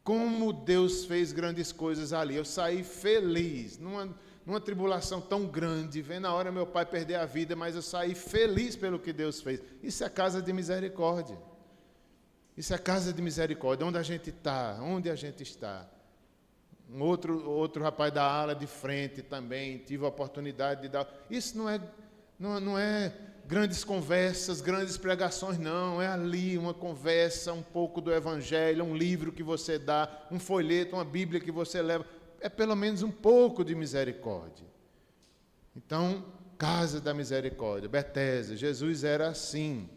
Como Deus fez grandes coisas ali. Eu saí feliz, numa tribulação tão grande, vendo a hora meu pai perder a vida, mas eu saí feliz pelo que Deus fez. Isso é casa de misericórdia. Isso é casa de misericórdia. Onde a gente está? Onde a gente está? Um outro rapaz da ala de frente também, tive a oportunidade de dar. Isso não é grandes conversas, grandes pregações, não. É ali uma conversa, um pouco do evangelho, um livro que você dá, um folheto, uma Bíblia que você leva. É pelo menos um pouco de misericórdia. Então, casa da misericórdia, Betesda, Jesus era assim.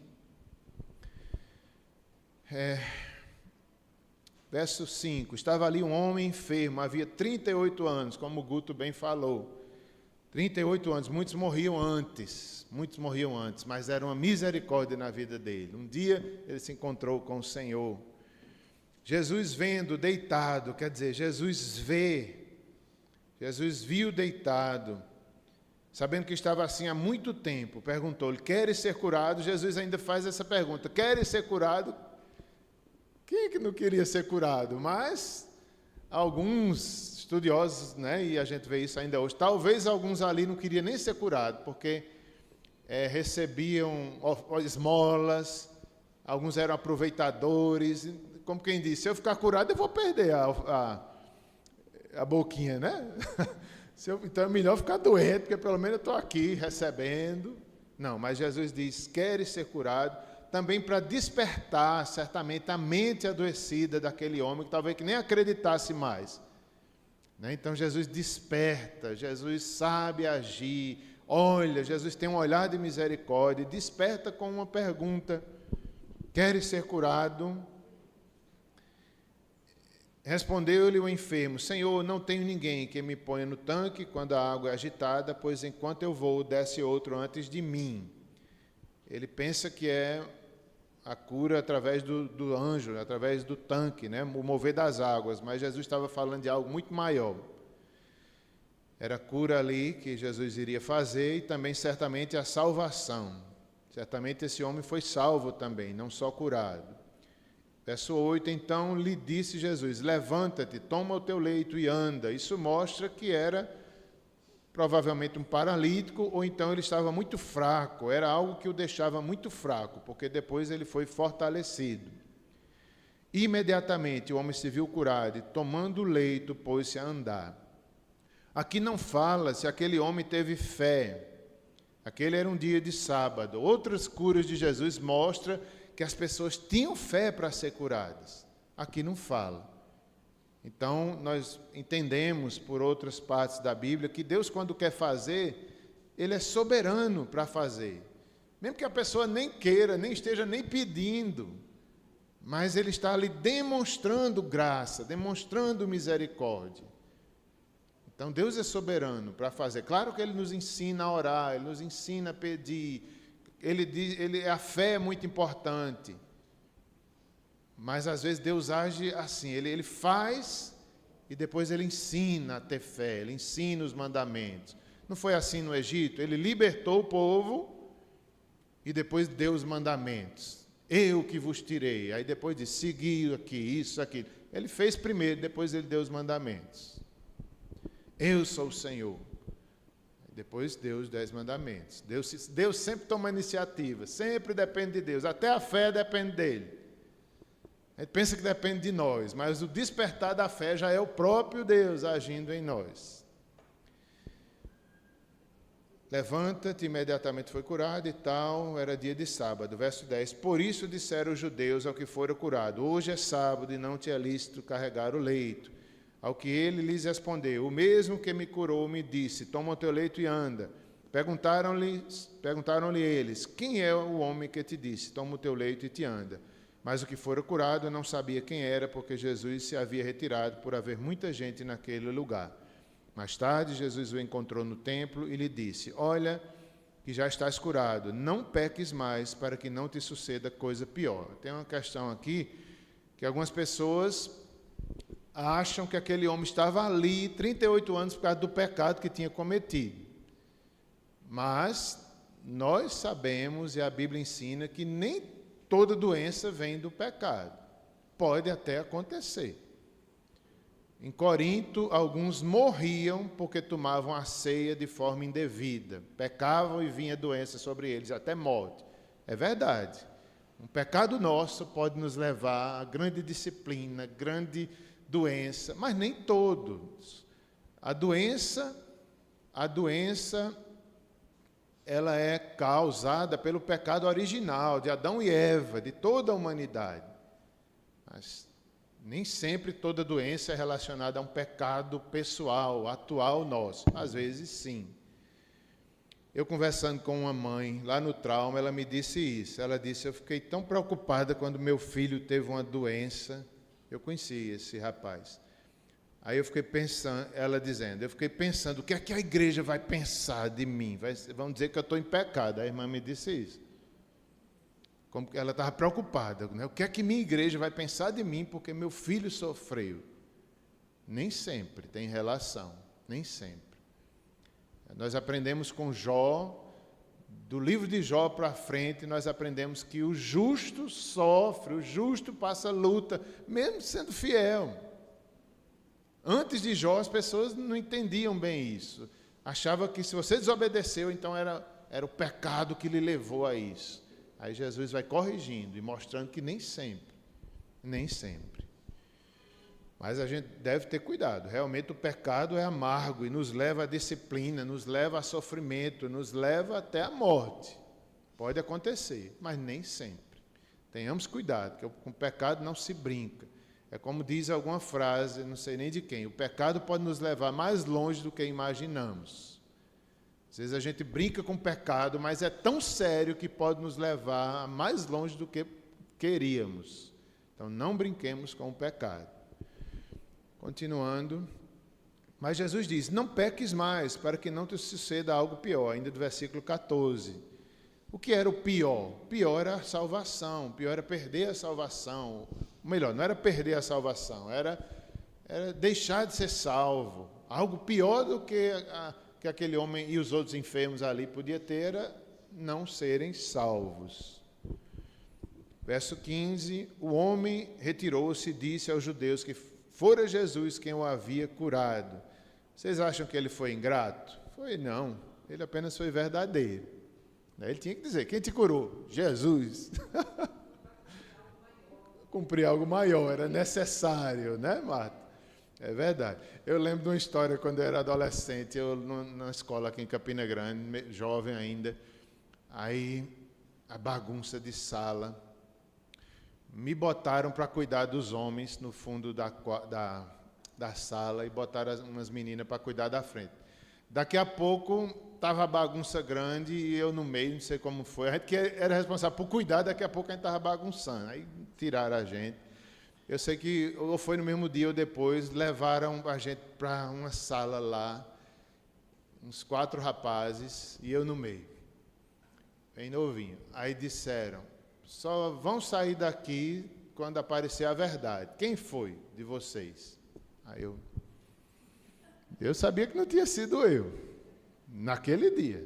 Verso 5, estava ali um homem enfermo, havia 38 anos, como o Guto bem falou. 38 anos, muitos morriam antes, mas era uma misericórdia na vida dele. Um dia ele se encontrou com o Senhor. Jesus vendo deitado, quer dizer, Jesus viu deitado, sabendo que estava assim há muito tempo, perguntou-lhe: queres ser curado? Jesus ainda faz essa pergunta: queres ser curado? Quem é que não queria ser curado? Mas alguns estudiosos, né, e a gente vê isso ainda hoje, talvez alguns ali não queriam nem ser curados, porque recebiam esmolas, alguns eram aproveitadores, como quem disse: se eu ficar curado eu vou perder a boquinha, né? Então é melhor ficar doente, porque pelo menos eu estou aqui recebendo. Não, mas Jesus diz: queres ser curado? Também para despertar, certamente, a mente adoecida daquele homem, que talvez que nem acreditasse mais. Né? Então Jesus desperta, Jesus sabe agir, olha, Jesus tem um olhar de misericórdia, desperta com uma pergunta: queres ser curado? Respondeu-lhe o enfermo: Senhor, não tenho ninguém que me ponha no tanque quando a água é agitada, pois enquanto eu vou, desce outro antes de mim. Ele pensa que é a cura através do anjo, através do tanque, né? O mover das águas, mas Jesus estava falando de algo muito maior. Era a cura ali que Jesus iria fazer e também certamente a salvação. Certamente esse homem foi salvo também, não só curado. Verso 8, então lhe disse Jesus: levanta-te, toma o teu leito e anda. Isso mostra que era provavelmente um paralítico, ou então ele estava muito fraco, era algo que o deixava muito fraco, porque depois ele foi fortalecido. Imediatamente o homem se viu curado e, tomando o leito, pôs-se a andar. Aqui não fala se aquele homem teve fé. Aquele era um dia de sábado. Outras curas de Jesus mostram que as pessoas tinham fé para ser curadas. Aqui não fala. Então, nós entendemos por outras partes da Bíblia que Deus, quando quer fazer, Ele é soberano para fazer. Mesmo que a pessoa nem queira, nem esteja nem pedindo, mas Ele está ali demonstrando graça, demonstrando misericórdia. Então, Deus é soberano para fazer. Claro que Ele nos ensina a orar, Ele nos ensina a pedir. A fé é muito importante. Mas, às vezes, Deus age assim. Ele faz e depois Ele ensina a ter fé. Ele ensina os mandamentos. Não foi assim no Egito? Ele libertou o povo e depois deu os mandamentos. Eu que vos tirei. Aí depois disse: segui aqui, isso, aquilo. Ele fez primeiro, depois Ele deu os mandamentos. Eu sou o Senhor. Depois deu os 10 mandamentos. Deus sempre toma iniciativa, sempre depende de Deus. Até a fé depende dele. A gente pensa que depende de nós, mas o despertar da fé já é o próprio Deus agindo em nós. Levanta-te, imediatamente foi curado e tal, era dia de sábado. Verso 10, por isso disseram os judeus ao que fora curado: hoje é sábado e não te é lícito carregar o leito. Ao que ele lhes respondeu: o mesmo que me curou me disse: toma o teu leito e anda. Perguntaram-lhe eles: quem é o homem que te disse: toma o teu leito e te anda? Mas o que fora curado não sabia quem era, porque Jesus se havia retirado por haver muita gente naquele lugar. Mais tarde, Jesus o encontrou no templo e lhe disse: olha, que já estás curado, não peques mais, para que não te suceda coisa pior. Tem uma questão aqui, que algumas pessoas acham que aquele homem estava ali 38 anos por causa do pecado que tinha cometido. Mas nós sabemos, e a Bíblia ensina, que nem toda doença vem do pecado. Pode até acontecer. Em Corinto, alguns morriam porque tomavam a ceia de forma indevida. Pecavam e vinha doença sobre eles, até morte. É verdade. Um pecado nosso pode nos levar a grande disciplina, grande doença, mas nem todos. A doença ela é causada pelo pecado original de Adão e Eva, de toda a humanidade. Mas nem sempre toda doença é relacionada a um pecado pessoal, atual nosso. Às vezes, sim. Eu conversando com uma mãe lá no trauma, ela me disse isso. Ela disse: eu fiquei tão preocupada quando meu filho teve uma doença. Eu conheci esse rapaz. Aí eu fiquei pensando, ela dizendo, eu fiquei pensando, o que é que a igreja vai pensar de mim? Vão dizer que eu estou em pecado. A irmã me disse isso. Como ela estava preocupada, né? O que é que minha igreja vai pensar de mim porque meu filho sofreu? Nem sempre tem relação, nem sempre. Nós aprendemos com Jó, do livro de Jó para frente, nós aprendemos que o justo sofre, o justo passa luta, mesmo sendo fiel. Antes de Jó, as pessoas não entendiam bem isso. Achavam que se você desobedeceu, então era o pecado que lhe levou a isso. Aí Jesus vai corrigindo e mostrando que nem sempre. Mas a gente deve ter cuidado. Realmente o pecado é amargo e nos leva à disciplina, nos leva a sofrimento, nos leva até a morte. Pode acontecer, mas nem sempre. Tenhamos cuidado, que com o pecado não se brinca. É como diz alguma frase, não sei nem de quem, o pecado pode nos levar mais longe do que imaginamos. Às vezes a gente brinca com o pecado, mas é tão sério que pode nos levar mais longe do que queríamos. Então não brinquemos com o pecado. Continuando, mas Jesus diz, não peques mais, para que não te suceda algo pior, ainda do versículo 14. O que era o pior? O pior era a salvação, o pior era perder a salvação. Ou melhor, não era perder a salvação, era deixar de ser salvo. Algo pior do que aquele homem e os outros enfermos ali podia ter era não serem salvos. Verso 15, o homem retirou-se e disse aos judeus que fora Jesus quem o havia curado. Vocês acham que ele foi ingrato? Foi não, ele apenas foi verdadeiro. Ele tinha que dizer, quem te curou? Jesus. Cumprir algo maior, era necessário, né, Marta? É verdade. Eu lembro de uma história quando eu era adolescente, eu na escola aqui em Campina Grande, jovem ainda, aí a bagunça de sala, me botaram para cuidar dos homens no fundo da sala e botaram umas meninas para cuidar da frente. Daqui a pouco estava a bagunça grande e eu no meio, não sei como foi. A gente que era responsável por cuidar, daqui a pouco a gente estava bagunçando. Aí tiraram a gente. Eu sei que ou foi no mesmo dia ou depois, levaram a gente para uma sala lá, uns 4 rapazes e eu no meio, bem novinho. Aí disseram, só vão sair daqui quando aparecer a verdade. Quem foi de vocês? Aí eu sabia que não tinha sido eu, naquele dia.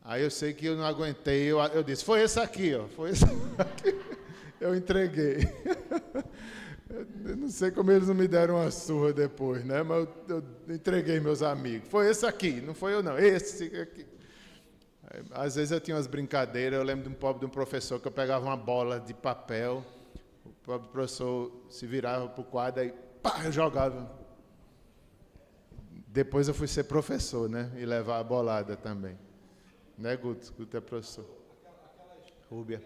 Aí eu sei que eu não aguentei, eu disse, foi esse aqui, ó, foi esse aqui. Eu entreguei. Eu não sei como eles não me deram uma surra depois, né? Mas eu entreguei meus amigos. Foi esse aqui, não foi eu não, esse aqui. Às vezes eu tinha umas brincadeiras, eu lembro de um professor que eu pegava uma bola de papel, o próprio professor se virava para o quadro e pá, eu jogava. Depois eu fui ser professor, né? E levar a bolada também. Né, Guto? Guto é professor. Rúbia.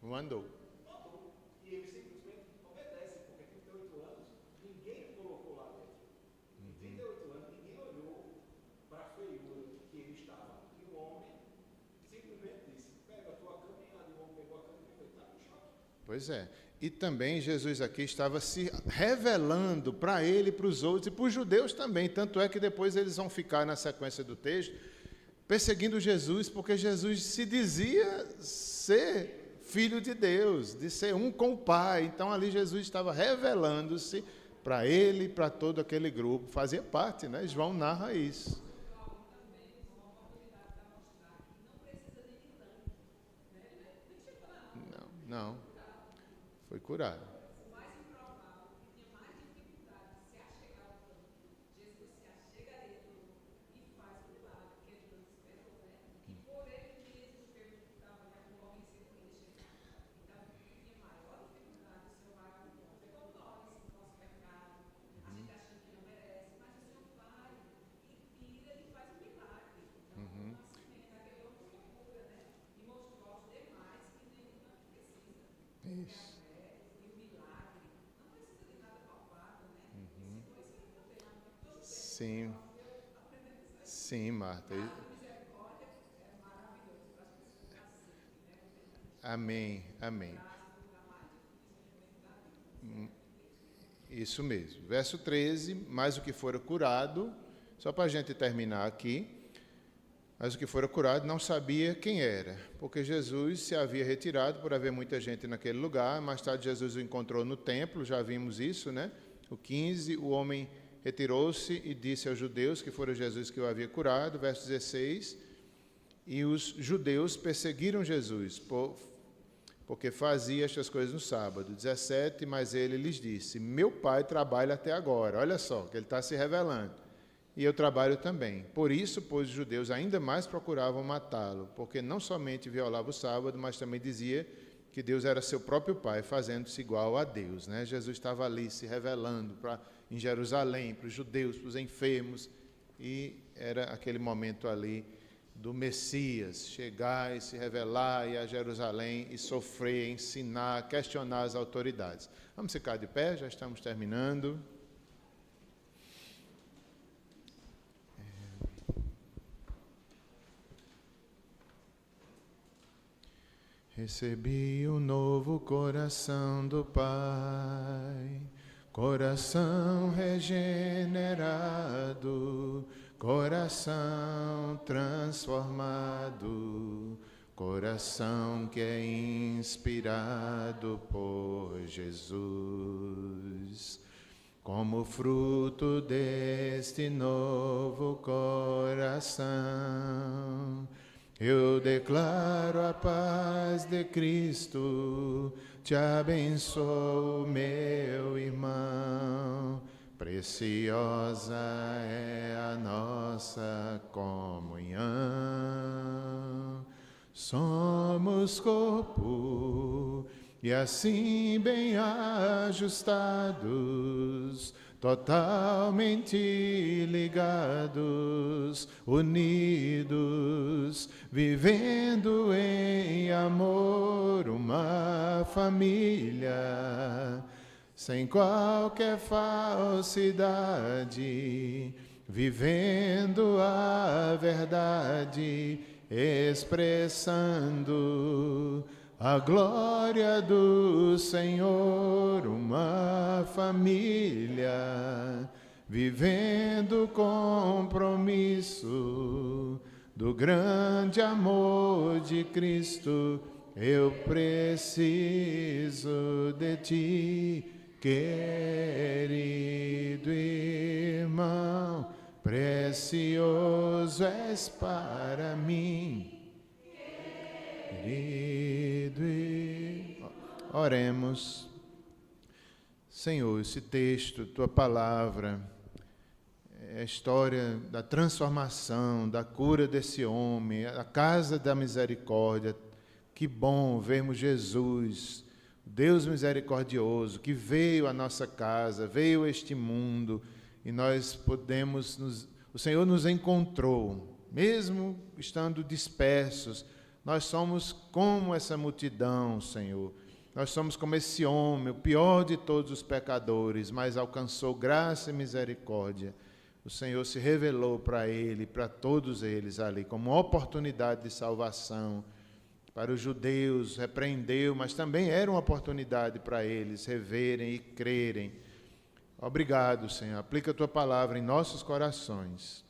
Mandou. E ele simplesmente obedece, porque 38 anos, ninguém colocou lá dentro. Em 38 anos, ninguém olhou para a feiura que ele estava. E o homem simplesmente disse, pega a tua cama, e o homem pegou a cama e estava em choque. Pois é. E também Jesus aqui estava se revelando para ele, para os outros e para os judeus também. Tanto é que depois eles vão ficar na sequência do texto perseguindo Jesus, porque Jesus se dizia ser Filho de Deus, de ser um com o Pai. Então ali Jesus estava revelando-se para ele e para todo aquele grupo. Fazia parte, né? João narra isso. Não. Foi curado. Sim. Sim, Marta. Amém, amém. Isso mesmo. Verso 13, mas o que fora curado, só para a gente terminar aqui, mas o que fora curado não sabia quem era, porque Jesus se havia retirado por haver muita gente naquele lugar. Mais tarde Jesus o encontrou no templo, já vimos isso, né? O 15, o homem retirou-se e disse aos judeus que fora Jesus que o havia curado. Verso 16, e os judeus perseguiram Jesus, porque fazia estas coisas no sábado. 17, mas ele lhes disse, meu pai trabalha até agora. Olha só, que ele está se revelando. E eu trabalho também. Por isso, pois, os judeus ainda mais procuravam matá-lo, porque não somente violava o sábado, mas também dizia que Deus era seu próprio pai, fazendo-se igual a Deus, né? Jesus estava ali se revelando em Jerusalém, para os judeus, para os enfermos, e era aquele momento ali do Messias, chegar e se revelar, ir a Jerusalém e sofrer, ensinar, questionar as autoridades. Vamos ficar de pé, já estamos terminando. Recebi um novo coração do Pai, coração regenerado, coração transformado, coração que é inspirado por Jesus. Como fruto deste novo coração, eu declaro a paz de Cristo, te abençoo, meu irmão. Preciosa é a nossa comunhão. Somos corpo e assim bem ajustados, totalmente ligados, unidos, vivendo em amor, uma família, sem qualquer falsidade, vivendo a verdade, expressando a glória do Senhor, uma família, vivendo o compromisso do grande amor de Cristo. Eu preciso de ti, querido irmão, precioso és para mim. Oremos. Senhor, esse texto, tua palavra, é a história da transformação, da cura desse homem, a casa da misericórdia. Que bom vermos Jesus, Deus misericordioso, que veio à nossa casa, veio a este mundo, e nós podemos, o Senhor nos encontrou, mesmo estando dispersos. Nós somos como essa multidão, Senhor. Nós somos como esse homem, o pior de todos os pecadores, mas alcançou graça e misericórdia. O Senhor se revelou para ele, para todos eles ali, como uma oportunidade de salvação. Para os judeus, repreendeu, mas também era uma oportunidade para eles reverem e crerem. Obrigado, Senhor. Aplica a tua palavra em nossos corações.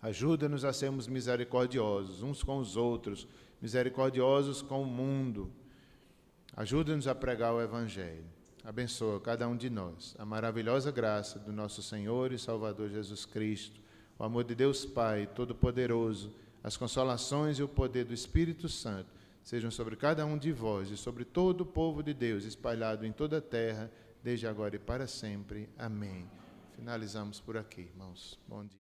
Ajuda-nos a sermos misericordiosos uns com os outros, misericordiosos com o mundo. Ajuda-nos a pregar o Evangelho. Abençoa cada um de nós. A maravilhosa graça do nosso Senhor e Salvador Jesus Cristo, o amor de Deus Pai Todo-Poderoso, as consolações e o poder do Espírito Santo sejam sobre cada um de vós e sobre todo o povo de Deus espalhado em toda a terra, desde agora e para sempre. Amém. Finalizamos por aqui, irmãos. Bom dia.